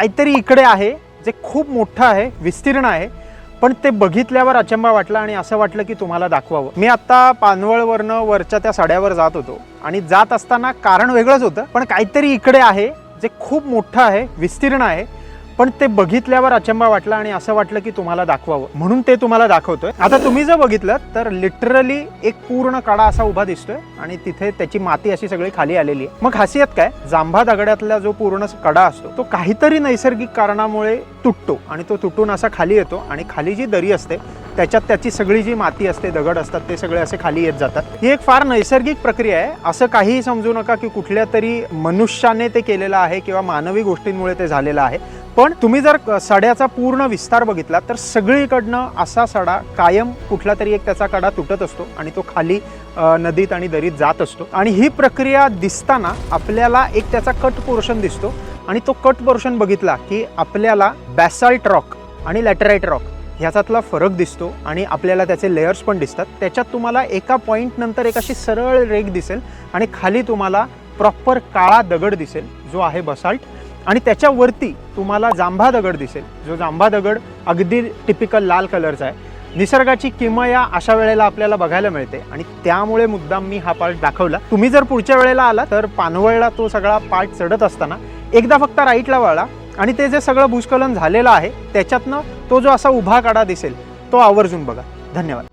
काहीतरी इकडे आहे जे खूप मोठं आहे, विस्तीर्ण आहे, पण ते बघितल्यावर अचंबा वाटला आणि असं वाटलं की तुम्हाला दाखवावं। मी आता पानवळवरनं वरच्या त्या सड्यावर जात होतो आणि जात असताना कारण वेगळंच होतं, पण काहीतरी इकडे आहे जे खूप मोठं आहे, विस्तीर्ण आहे, पण ते बघितल्यावर अचंबा वाटला आणि असं वाटलं की तुम्हाला दाखवावं, म्हणून ते तुम्हाला दाखवतोय। आता तुम्ही जर बघितलं तर लिटरली एक पूर्ण कडा असा उभा दिसतोय आणि तिथे त्याची माती अशी सगळी खाली आलेली आहे। मग खासियत काय, जांभा दगडातला जो पूर्ण कडा असतो तो काहीतरी नैसर्गिक कारणामुळे तुटतो आणि तो तुटून असा खाली येतो आणि खाली जी दरी असते त्याच्यात त्याची सगळी जी माती असते, दगड असतात, ते सगळे असे खाली येत जातात। ही एक फार नैसर्गिक प्रक्रिया आहे, असं काहीही समजू नका की कुठल्या तरी मनुष्याने ते केलेलं आहे किंवा मानवी गोष्टींमुळे ते झालेलं आहे। पण तुम्ही जर सड्याचा पूर्ण विस्तार बघितला तर सगळीकडनं असा सडा कायम कुठला तरी एक त्याचा कडा तुटत असतो आणि तो खाली नदीत आणि दरीत जात असतो। आणि ही प्रक्रिया दिसताना आपल्याला एक त्याचा कट पोर्शन दिसतो आणि तो कट पोर्शन बघितला की आपल्याला बॅसाल्ट रॉक आणि लॅटराइट रॉक ह्याच्यातला फरक दिसतो आणि आपल्याला त्याचे लेयर्स पण दिसतात। त्याच्यात तुम्हाला एका पॉइंट नंतर एक अशी सरळ रेघ दिसेल आणि खाली तुम्हाला प्रॉपर काळा दगड दिसेल जो आहे बसाल्ट, आणि त्याच्यावरती तुम्हाला जांभा दगड दिसेल, जो जांभा दगड अगदी टिपिकल लाल कलरचा आहे। निसर्गाची किमया अशा वेळेला आपल्याला बघायला मिळते आणि त्यामुळे मुद्दाम मी हा पार्ट दाखवला। तुम्ही जर पुढच्या वेळेला आला तर पानवळला तो सगळा पार्ट चढत असताना एकदा फक्त राईटला वळा आणि ते जे सगळं भूस्खलन झालेलं आहे त्याच्यातनं तो जो असा उभा कडा दिसेल तो आवर्जून बघा। धन्यवाद।